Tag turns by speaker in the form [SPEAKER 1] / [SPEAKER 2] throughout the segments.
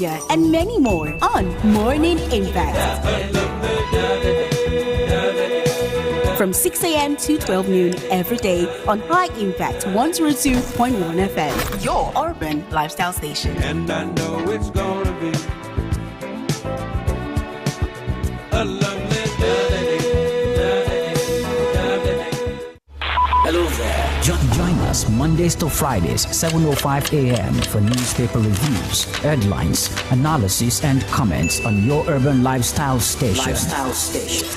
[SPEAKER 1] Yeah, and many more on Morning Impact. From 6 a.m. to 12 noon every day on High Impact 102.1 FM, your urban lifestyle station.
[SPEAKER 2] And I know it's gonna be a lovely day.
[SPEAKER 3] Hello there. Join us Mondays to Fridays, 7:05 a.m. for newspaper reviews, headlines, analysis, and comments on your urban lifestyle station.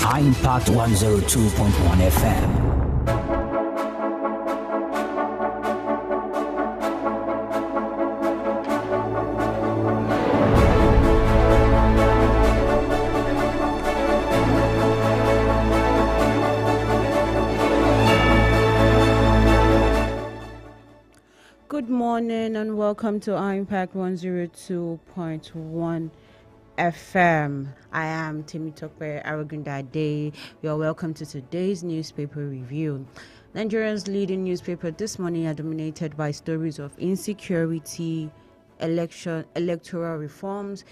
[SPEAKER 3] High Impact 102.1 FM.
[SPEAKER 4] Good morning and welcome to our Impact 102.1 FM. I am Temitope Aragundade. You are welcome to today's newspaper review. Nigeria's leading newspaper this morning are dominated by stories of insecurity, electoral reforms,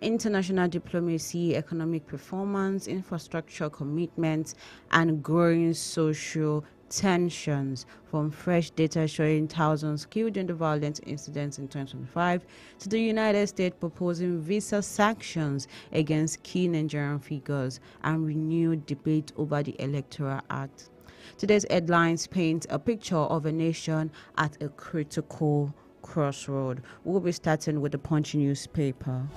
[SPEAKER 4] international diplomacy, economic performance, infrastructure commitments, and growing social tensions, from fresh data showing thousands killed in the violent incidents in 2025 to the United States proposing visa sanctions against key Nigerian figures and renewed debate over the Electoral Act. Today's headlines paint a picture of a nation at a critical crossroad. We'll be starting with the Punch newspaper.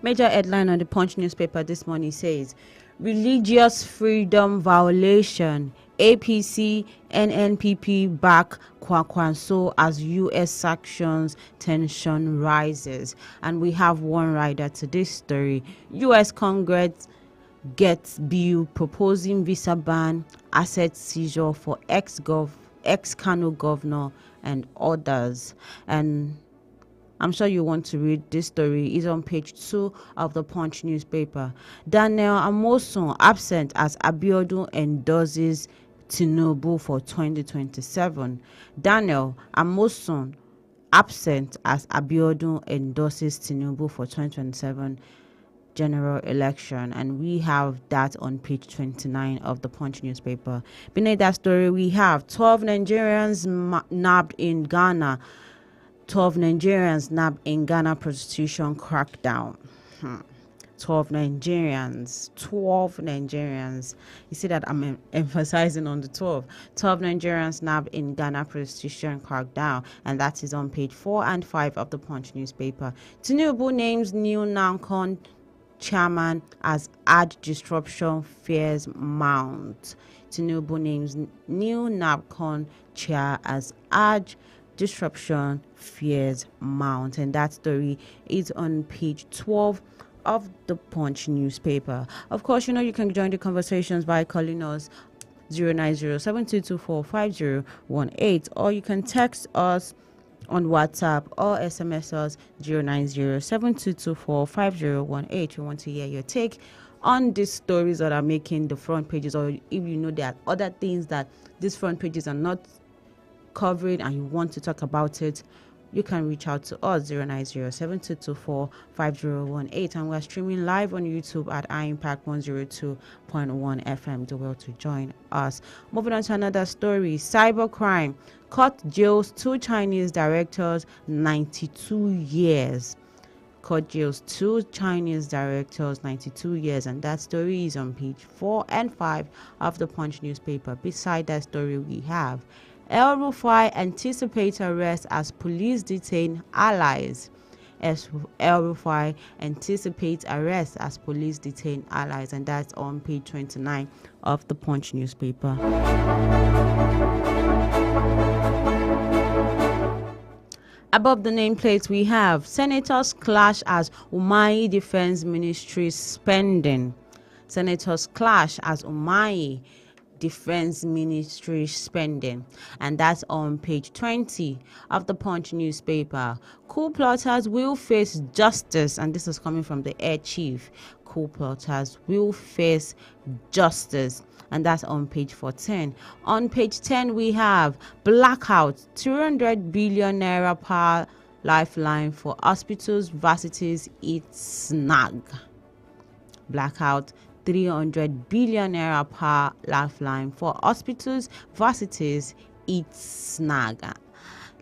[SPEAKER 4] Major headline on the Punch newspaper this morning says, religious freedom violation. APC, NNPP back Kwakwanso as U.S. sanctions tension rises. And we have one rider to this story. U.S. Congress gets bill proposing visa ban, asset seizure for ex-Kano governor and others. And I'm sure you want to read this story. It's on page 2 of the Punch newspaper. Daniel Amosun absent as Abiodun endorses Tinubu for 2027. Daniel Amosun absent as Abiodun endorses Tinubu for 2027 general election, and we have that on page 29 of the Punch newspaper. Beneath that story, we have 12 Nigerians nabbed in Ghana. 12 Nigerians nabbed in Ghana prostitution crackdown. 12 Nigerians. You see that I'm emphasizing on the 12. 12 Nigerians nabbed in Ghana prostitution crackdown, and that is on page 4 and 5 of the Punch newspaper. Tinubu names new NANCON chairman as ad disruption fears mount. Tinubu names new NANCON chair as ad disruption fears mount, and that story is on page 12 of the Punch newspaper. Of course, you can join the conversations by calling us 090-7224-5018, or you can text us on WhatsApp or SMS us 090-7224-5018. We want to hear your take on these stories that are making the front pages, or if there are other things that these front pages are not covering and you want to talk about it, you can reach out to us 090-7224-5018, and we're streaming live on YouTube at impact 102.1 FM. Do well to join us. Moving on to another story. Cybercrime court jails 2 Chinese directors 92 years. Court jails 2 Chinese directors 92 years, and that story is on page 4 and 5 of the Punch newspaper. Beside that story, we have El Rufai anticipates arrest as police detain allies. El Rufai anticipates arrest as police detain allies, and that's on page 29 of the Punch newspaper. Above the nameplate, we have senators clash as Umahi Defense Ministry spending. Senators clash as Umahi Defense Ministry spending, and that's on page 20 of the Punch newspaper. Coup plotters will face justice, and this is coming from the Air Chief. Coup plotters will face justice, and that's on page 14. On page 10, we have blackout, 200 billion naira per lifeline for hospitals, varsities, it's snag. Blackout, 300 billion naira per lifeline for hospitals, varsities, it's snag.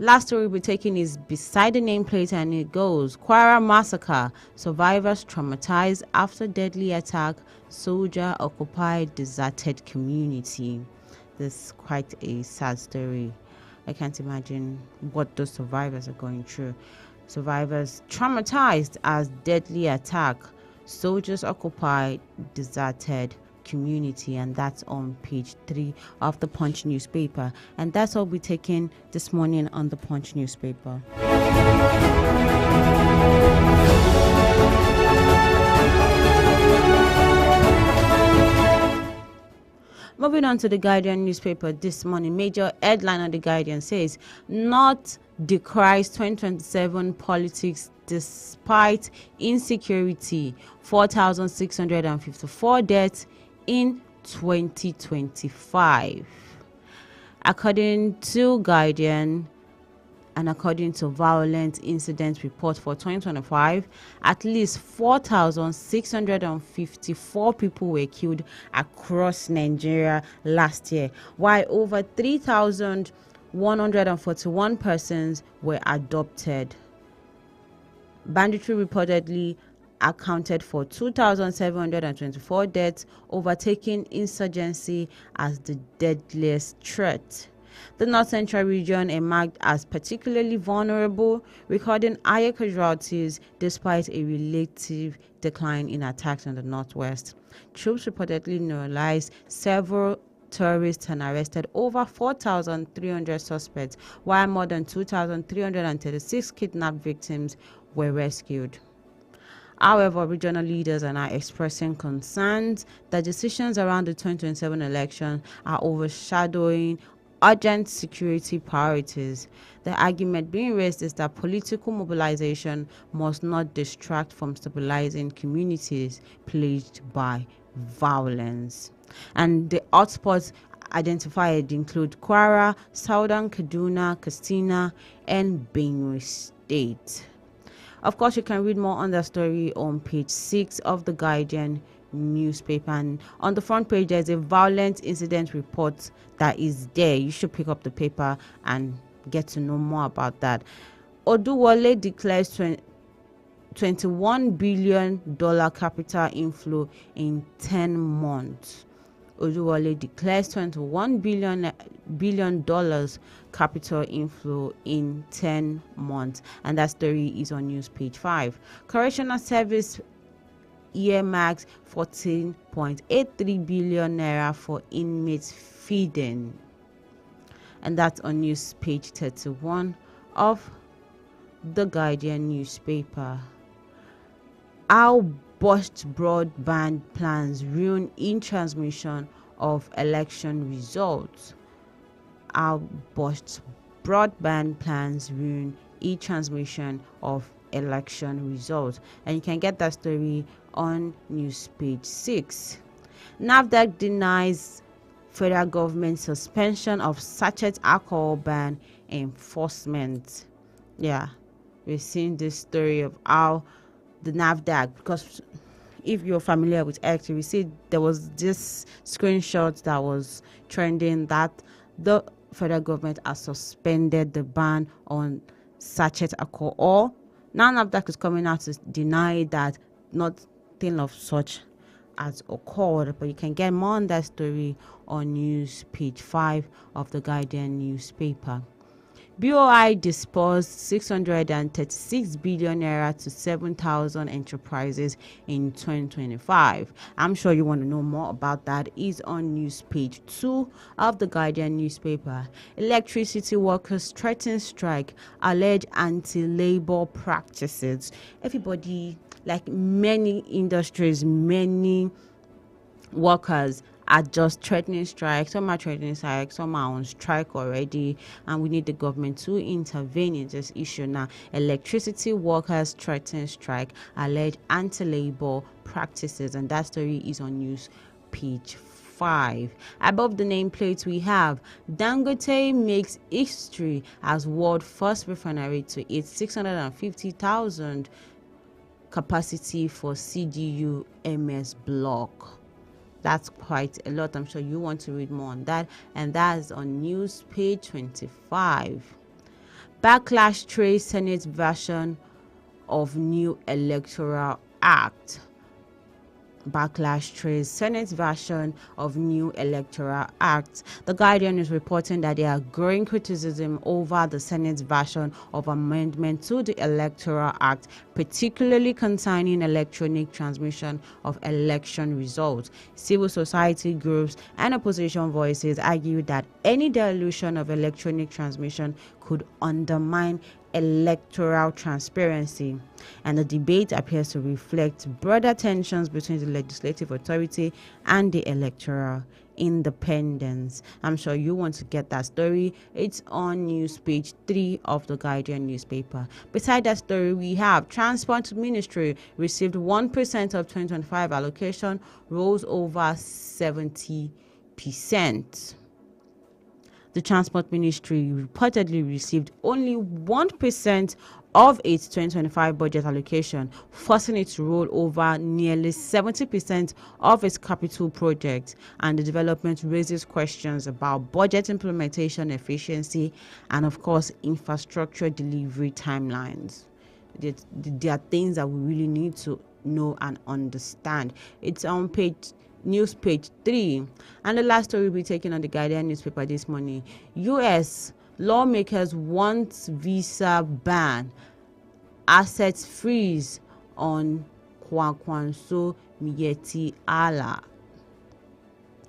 [SPEAKER 4] Last story we're taking is beside the nameplate, and it goes: Kwara massacre, survivors traumatized after deadly attack, soldier occupied deserted community. This is quite a sad story. I can't imagine what those survivors are going through. Survivors traumatized as deadly attack, soldiers occupied deserted community, and that's on page 3 of the Punch newspaper. And that's all we're taking this morning on the Punch newspaper. Moving on to the Guardian newspaper this morning, major headline on the Guardian says, North decries 2027 politics despite insecurity, 4,654 deaths in 2025. According to Guardian, and according to Violent Incident Report for 2025, at least 4,654 people were killed across Nigeria last year, while over 3,141 persons were adopted. Banditry reportedly accounted for 2,724 deaths, overtaking insurgency as the deadliest threat. The North Central region emerged as particularly vulnerable, recording higher casualties despite a relative decline in attacks in the Northwest. Troops reportedly neutralized several terrorists and arrested over 4,300 suspects, while more than 2,336 kidnapped victims were rescued. However, regional leaders are now expressing concerns that decisions around the 2027 election are overshadowing urgent security priorities. The argument being raised is that political mobilization must not distract from stabilizing communities plagued by violence. And the hotspots identified include Kwara, Southern Kaduna, Katsina, and Benue State. Of course, you can read more on that story on page 6 of the Guardian newspaper, and on the front page there's a violent incident report that is there. You should pick up the paper and get to know more about that. Oduwole declares $21 billion capital inflow in 10 months. Oduwole declares $21 billion capital inflow in 10 months, and that story is on news page 5. Correctional Service earmarks 14.83 billion naira for inmates feeding, and that's on news page 31 of the Guardian newspaper. How botched broadband plans ruin in-transmission of election results. How botched broadband plans ruin e-transmission of election results, and you can get that story on news page 6. NAFDAC denies federal government suspension of sachet alcohol ban enforcement. Yeah, we've seen this story of how the NAFDAC, because if you're familiar with X, we see there was this screenshot that was trending that the federal government has suspended the ban on sachet alcohol. Now NAFDAC is coming out to deny that nothing of such has occurred, but you can get more on that story on news page 5 of the Guardian newspaper. BOI disbursed 636 billion naira to 7,000 enterprises in 2025. I'm sure you want to know more about that. It's on news page 2 of the Guardian newspaper. Electricity workers threaten strike, allege anti-labor practices. Everybody, like many industries, many workers are just threatening strike. Some are threatening strike, some are on strike already, and we need the government to intervene in this issue now. Electricity workers threaten strike, alleged anti-labor practices, and that story is on news page 5. Above the nameplate, we have Dangote makes history as world first refinery to its 650,000 capacity for CDU MS block. That's quite a lot. I'm sure you want to read more on that, and that is on news page 25. Backlash trace Senate version of new electoral act. Backlash trace Senate version of new electoral act. The Guardian is reporting that there are growing criticism over the Senate's version of amendment to the Electoral Act, particularly concerning electronic transmission of election results. Civil society groups and opposition voices argue that any dilution of electronic transmission could undermine electoral transparency, and the debate appears to reflect broader tensions between the legislative authority and the electoral independence. I'm sure you want to get that story. It's on news page 3 of the Guardian newspaper. Beside that story, we have Transport Ministry received 1% of 2025 allocation, rose over 70%. The Transport Ministry reportedly received only 1% of its 2025 budget allocation, forcing it to roll over nearly 70% of its capital projects, and the development raises questions about budget implementation efficiency and, of course, infrastructure delivery timelines. There are things that we really need to know and understand. It's on news page 3, and the last story we'll be taking on the Guardian newspaper this morning. U.S. lawmakers want visa ban, assets freeze on Kwankwaso Miyetti Allah.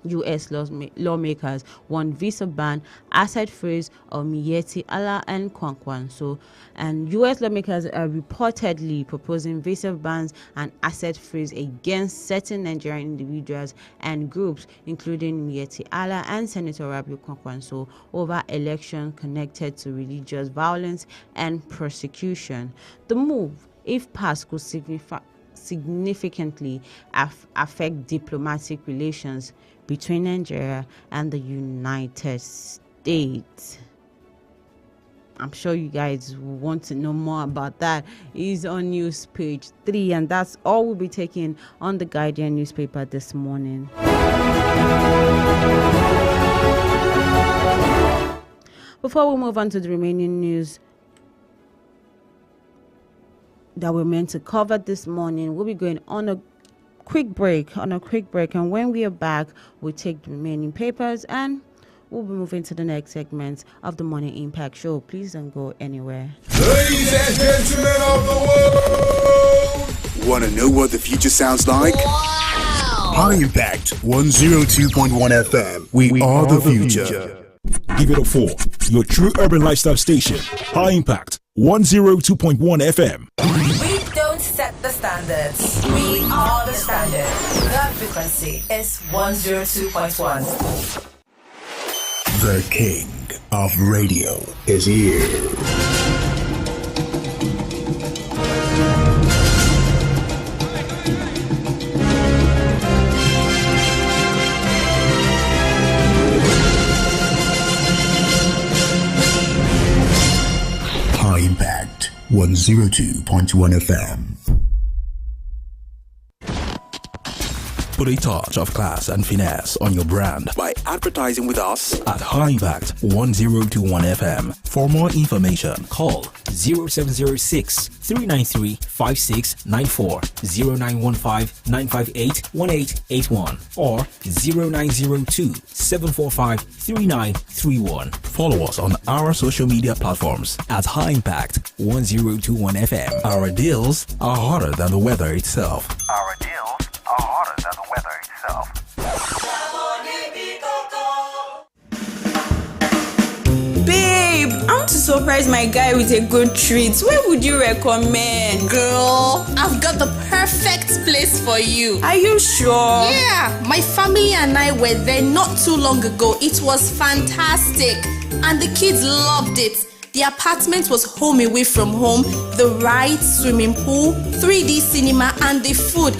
[SPEAKER 4] U.S. lawmakers want visa ban, asset freeze on Miyetti Allah and Kwankwaso. And U.S. lawmakers are reportedly proposing visa bans and asset freeze against certain Nigerian individuals and groups, including Miyetti Allah and Senator Rabiu Kwankwaso, over elections connected to religious violence and persecution. The move, if passed, could significantly affect diplomatic relations between Nigeria and the United States. I'm sure you guys want to know more about that. It's on news page 3, and that's all we'll be taking on the Guardian newspaper this morning. Before we move on to the remaining news that we're meant to cover this morning, we'll be going on a quick break, and when we are back, we'll take the remaining papers and we'll be moving to the next segment of the Morning Impact Show. Please don't go anywhere.
[SPEAKER 5] Ladies and gentlemen of the world,
[SPEAKER 6] want to know what the future sounds like?
[SPEAKER 5] wow!
[SPEAKER 6] High Impact 102.1 FM. We are the future.
[SPEAKER 7] Give it a 4. Your true urban lifestyle station. High Impact 102.1 FM.
[SPEAKER 8] We don't set the standards. We are the standard. The frequency is 102.1.
[SPEAKER 6] The king of radio is here. High Impact 102.1 FM.
[SPEAKER 7] Put a touch of class and finesse on your brand
[SPEAKER 6] By advertising with us
[SPEAKER 7] at High Impact 1021 FM. For more information,
[SPEAKER 9] call 0706 393 5694, 0915 958 1881, or 0902 745 3931.
[SPEAKER 7] follow us on our social media platforms
[SPEAKER 9] At High Impact 1021 FM.
[SPEAKER 7] Our deals are hotter than the weather itself.
[SPEAKER 10] Babe, I want to sew surprise my guy with a good treat, where would you recommend?
[SPEAKER 11] Girl, I've got the perfect place for you.
[SPEAKER 10] Are you sure?
[SPEAKER 11] Yeah, my family and I were there not too long ago. It was fantastic, and the kids loved it. The apartment was home away from home, the right swimming pool, 3D cinema, and the food.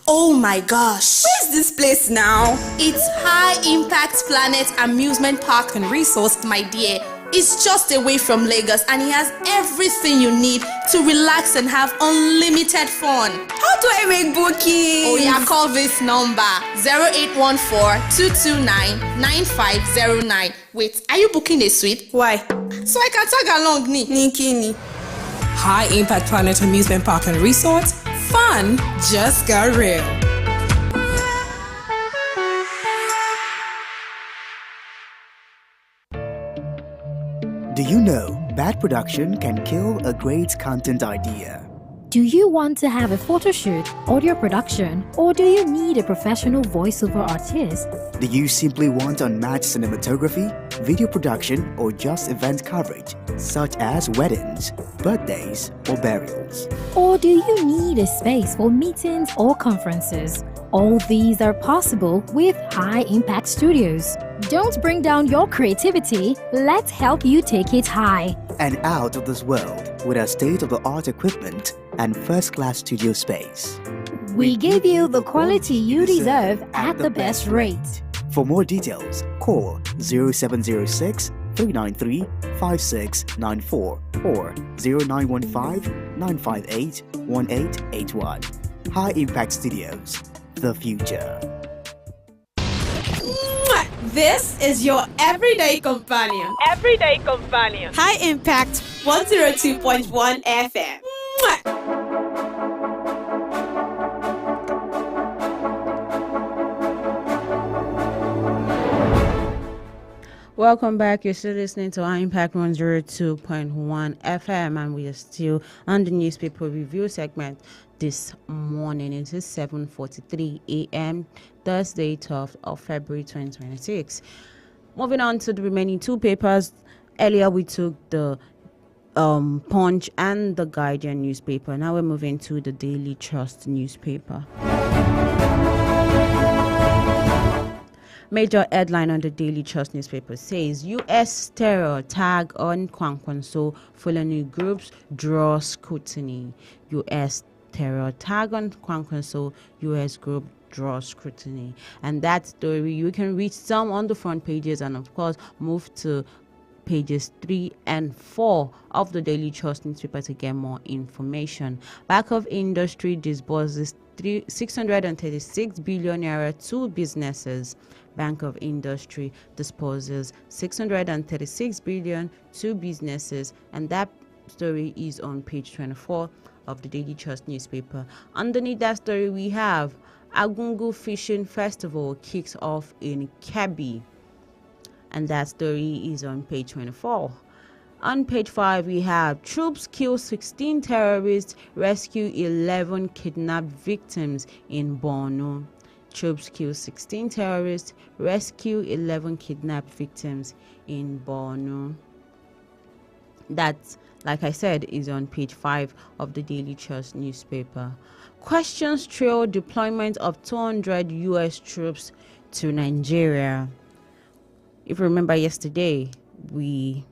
[SPEAKER 11] Oh my gosh.
[SPEAKER 10] Where's this place now?
[SPEAKER 11] It's High Impact Planet Amusement Park and Resort, my dear. It's just away from Lagos, and it has everything you need to relax and have unlimited fun.
[SPEAKER 10] How do I make bookings?
[SPEAKER 11] Oh yeah, call this number 0814-229-9509. Wait, are you booking a suite?
[SPEAKER 10] Why?
[SPEAKER 11] So I can tag along,
[SPEAKER 10] Nikini.
[SPEAKER 8] High Impact Planet Amusement Park and Resort. Fun just got real.
[SPEAKER 12] Do you know bad production can kill a great content idea?
[SPEAKER 13] Do you want to have a photo shoot, audio production, or do you need a professional voiceover artist?
[SPEAKER 12] Do you simply want unmatched cinematography, video production, or just event coverage, such as weddings, birthdays, or burials?
[SPEAKER 13] Or do you need a space for meetings or conferences? All these are possible with High Impact Studios. Don't bring down your creativity, let's help you take it high.
[SPEAKER 12] And out of this world with our state-of-the-art equipment and first-class studio space.
[SPEAKER 13] We give you the quality you deserve at the best rate.
[SPEAKER 12] For more details, call 0706 393 5694 or 0915 958 1881. High Impact Studios, the future.
[SPEAKER 10] This is your everyday companion.
[SPEAKER 14] Everyday companion.
[SPEAKER 10] High Impact 102.1 FM.
[SPEAKER 4] Welcome back. You're still listening to our Impact 102.1 FM, and we are still on the newspaper review segment this morning. It is 7:43 a.m. Thursday, 12th of February 2026. Moving on to the remaining two papers. Earlier we took the Punch and the Guardian newspaper. Now we're moving to the Daily Trust newspaper. Major headline on the Daily Trust newspaper says U.S. terror tag on Kwankwanso Fulani groups draw scrutiny. U.S. terror tag on Kwankwanso U.S. group draws scrutiny. And that story, you can read some on the front pages and of course move to pages 3 and 4 of the Daily Trust newspaper to get more information. Bank of Industry disburses 636 billion naira to businesses. Bank of Industry disposes 636 billion to businesses, and that story is on page 24 of the Daily Trust newspaper. Underneath that story, we have Agungu Fishing Festival kicks off in Kebbi, and that story is on page 24. On page 5, we have troops kill 16 terrorists, rescue 11 kidnapped victims in Borno. Troops kill 16 terrorists, rescue 11 kidnapped victims in Borno. That, like I said, is on page 5 of the Daily Trust newspaper. Questions trail deployment of 200 U.S. troops to Nigeria. If you remember yesterday, we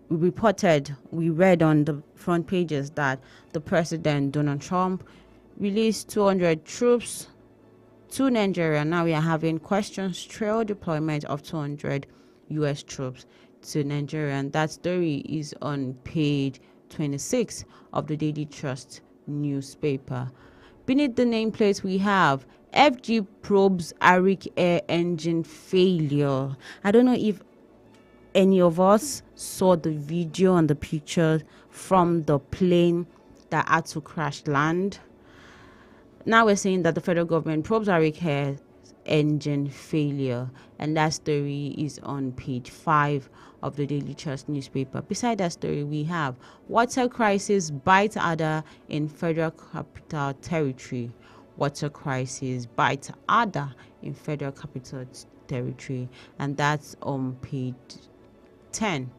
[SPEAKER 4] read on the front pages that the President, Donald Trump, released 200 troops to Nigeria. Now we are having questions trail deployment of 200 U.S. troops to Nigeria. And that story is on page 26 of the Daily Trust newspaper. Beneath the nameplate, we have FG probes Arik Air engine failure. I don't know if any of us saw the video and the picture from the plane that had to crash land. Now we're saying that the federal government probes Arik Air engine failure, and that story is on page 5 of the Daily Trust newspaper. Beside that story, we have water crisis bites Ada in Federal Capital Territory. Water crisis bites Ada in Federal Capital Territory, and that's on page 10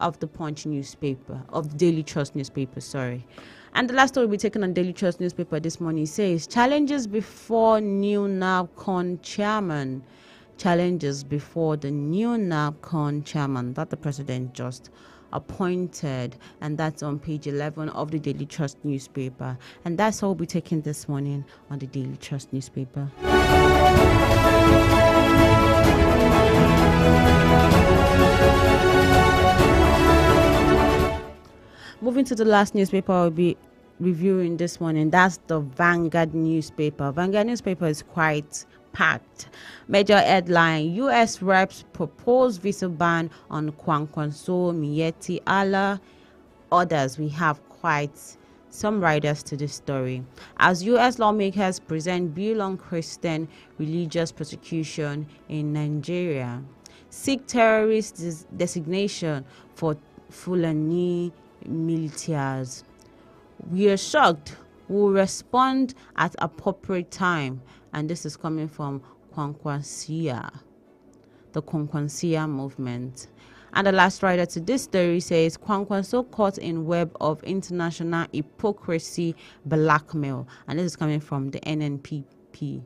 [SPEAKER 4] of the Punch newspaper, of the Daily Trust newspaper, sorry. And the last story we'll be taken on Daily Trust newspaper this morning says, challenges before new NABCON chairman. Challenges before the new NABCON chairman that the president just appointed, and that's on page 11 of the Daily Trust newspaper. And that's all we'll be taking this morning on the Daily Trust newspaper. Moving to the last newspaper I'll be reviewing this morning, that's the Vanguard newspaper. Vanguard newspaper is quite packed. Major headline, U.S. reps propose visa ban on Kwankwaso, Miyetti Allah. Others, we have quite some riders to this story. As U.S. lawmakers present bill on Christian religious persecution in Nigeria. Seek terrorist designation for Fulani militias. We are shocked. We'll respond at appropriate time. And this is coming from Kwankwasia, the Kwankwasia movement. And the last writer to this story says, Kwankwaso caught in web of international hypocrisy blackmail. And this is coming from the NNPP.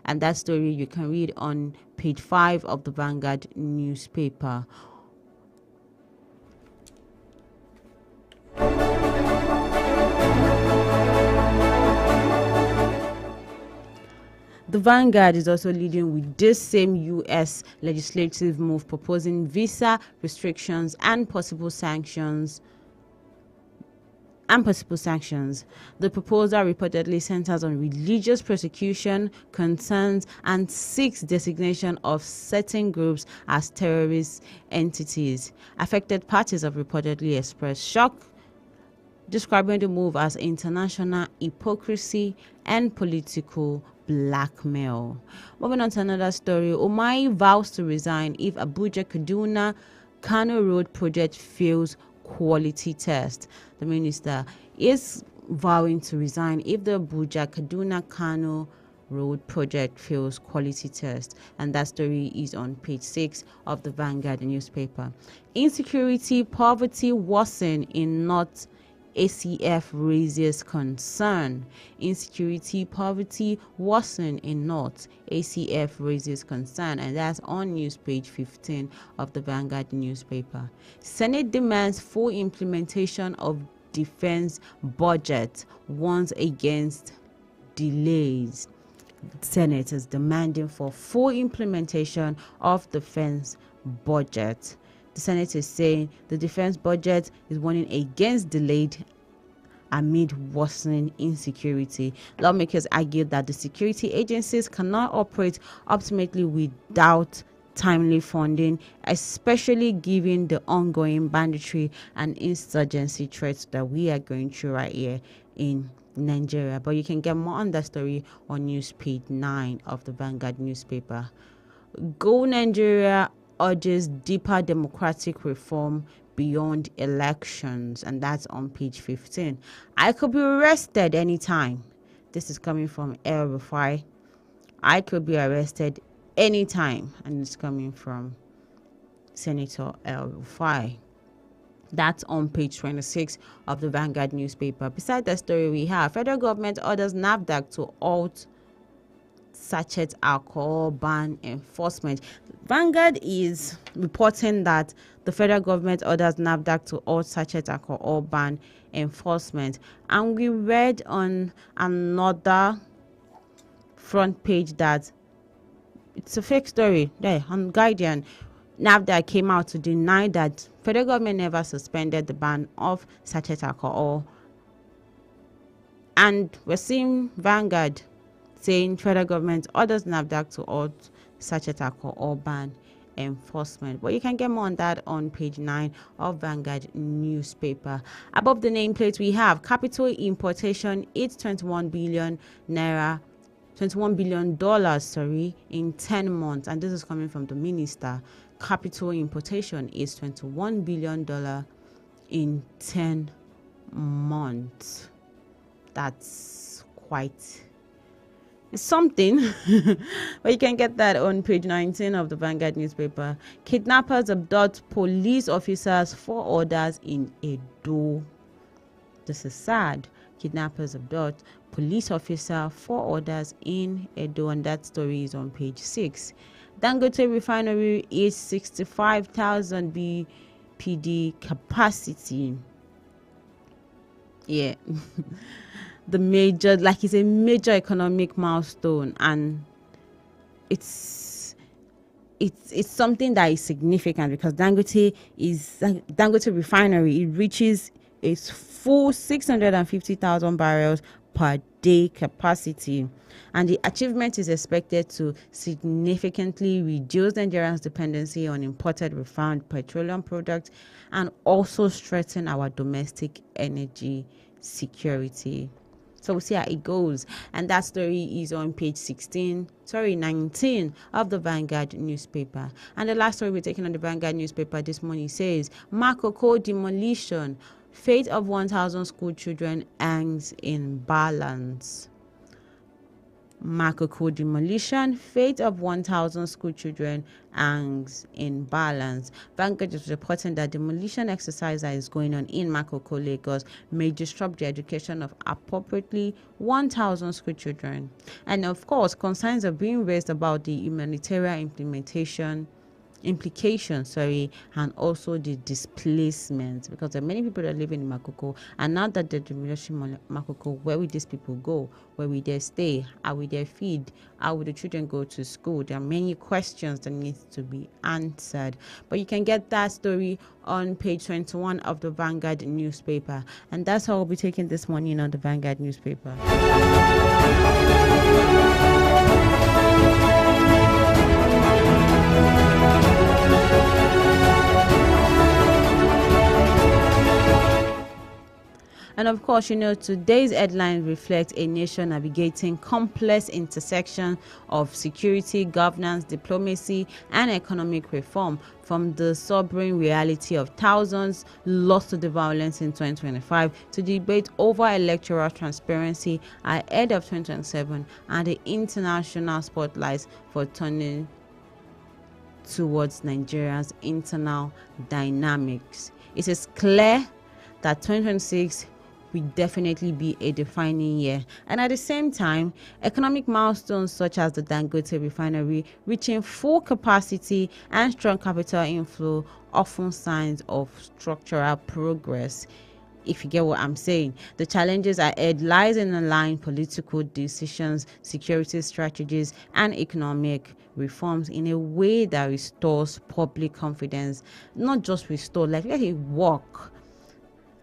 [SPEAKER 4] And that story you can read on page 5 of the Vanguard newspaper. The Vanguard is also leading with this same U.S. legislative move, proposing visa restrictions and possible sanctions. The proposal reportedly centers on religious persecution concerns and seeks designation of certain groups as terrorist entities. Affected parties have reportedly expressed shock, describing the move as international hypocrisy and political blackmail. Moving on to another story, Umahi vows to resign if Abuja Kaduna Kano Road project fails quality test. The minister is vowing to resign if the Abuja Kaduna Kano Road project fails quality test, and that story is on page 6 of the Vanguard newspaper. Insecurity, poverty worsen in North. ACF raises concern. Insecurity, poverty worsen in North. ACF raises concern, and that's on news page 15 of the Vanguard newspaper. Senate demands full implementation of defense budget, warns against delays. Senate is demanding for full implementation of defense budget. The Senate is saying the defense budget is warning against delayed amid worsening insecurity. Lawmakers argued that the security agencies cannot operate optimally without timely funding, especially given the ongoing banditry and insurgency threats that we are going through right here in Nigeria. But you can get more on that story on news page 9 of the Vanguard newspaper. Go Nigeria urges deeper democratic reform beyond elections, and that's on page 15. I could be arrested anytime. This is coming from El Rufai. I could be arrested anytime, and it's coming from Senator El Rufai. That's on page 26 of the Vanguard newspaper. Beside that story, we have federal government orders NAFDAC to halt sachet alcohol ban enforcement. Vanguard is reporting that the federal government orders NAFDAC to halt sachet alcohol ban enforcement. And we read on another front page that it's a fake story there on Guardian. NAFDAC came out to deny that federal government never suspended the ban of sachet alcohol. And we're seeing Vanguard saying federal government orders NAFDAC to halt sachet alcohol ban enforcement. But you can get more on that on page 9 of Vanguard newspaper. Above the nameplate, we have capital importation. It's 21 billion naira, $21 billion, in 10 months. And this is coming from the minister. Capital importation is $21 billion in 10 months. That's quite It's something. But you can get that on page 19 of the Vanguard newspaper. Kidnappers abduct police officers, 4 orders in Edo. This is sad. Kidnappers abduct police officer, 4 orders in Edo, and that story is on page 6. Dangote refinery is 65,000 BPD capacity. Yeah. It's a major economic milestone, and it's something that is significant because Dangote refinery, it reaches its full 650,000 barrels per day capacity, and the achievement is expected to significantly reduce Nigeria's dependency on imported refined petroleum products and also strengthen our domestic energy security. So we'll see how it goes. And that story is on page 19 of the Vanguard newspaper. And the last story we're taking on the Vanguard newspaper this morning says, Makoko demolition, fate of 1,000 school children hangs in balance. Makoko demolition, fate of 1,000 school children hangs in balance. Vanguard is reporting that demolition exercise that is going on in Makoko, Lagos, may disrupt the education of approximately 1,000 school children. And of course, concerns are being raised about the humanitarian implications, and also the displacement, because there are many people that live in Makoko, and now that the demolition Makoko, where will these people go? Where will they stay? How will they feed? How will the children go to school? There are many questions that need to be answered. But you can get that story on page 21 of the Vanguard newspaper, and that's how we'll be taking this morning on the Vanguard newspaper. And of course, today's headlines reflect a nation navigating complex intersection of security, governance, diplomacy, and economic reform, from the sobering reality of thousands lost to the violence in 2025 to the debate over electoral transparency ahead of 2027 and the international spotlights for turning towards Nigeria's internal dynamics. It is clear that 2026 will definitely be a defining year. And at the same time, economic milestones such as the Dangote refinery reaching full capacity and strong capital inflow often signs of structural progress. If you get what I'm saying, the challenges ahead lies in aligned political decisions, security strategies, and economic reforms in a way that restores public confidence. Not just restore, let it work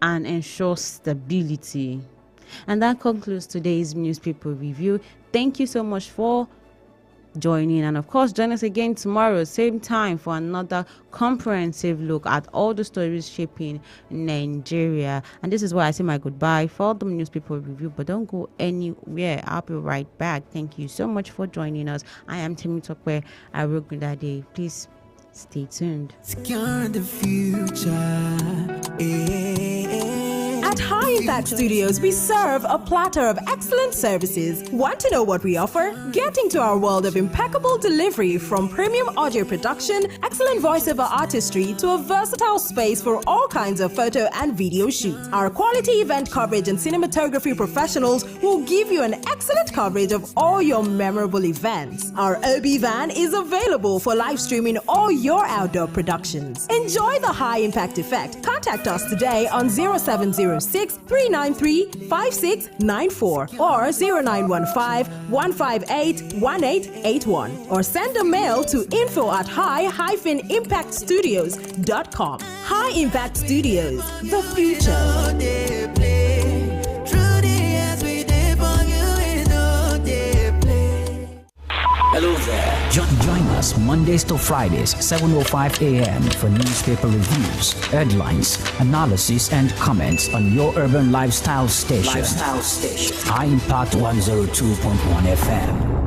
[SPEAKER 4] and ensure stability. And that concludes today's newspaper review. Thank you so much for joining, and of course join us again tomorrow same time for another comprehensive look at all the stories shaping Nigeria. And this is why I say my goodbye for the newspaper review, but don't go anywhere. I'll be right back. Thank you so much for joining us. I am Temitope Arugundade. Please stay tuned.
[SPEAKER 14] Secure the future.
[SPEAKER 15] At High Impact Studios, we serve a platter of excellent services. Want to know what we offer? Get into our world of impeccable delivery, from premium audio production, excellent voiceover artistry, to a versatile space for all kinds of photo and video shoots. Our quality event coverage and cinematography professionals will give you an excellent coverage of all your memorable events. Our OB van is available for live streaming all your outdoor productions. Enjoy the high impact effect. Contact us today on 0706-393-5694 or 0915-158-1881, or send a mail to info@high-impactstudios.com. High Impact Studios, the future.
[SPEAKER 3] Hello there. Join us Mondays to Fridays, 7:05 a.m. for newspaper reviews, headlines, analysis, and comments on your urban lifestyle station. High Impact 102.1 FM.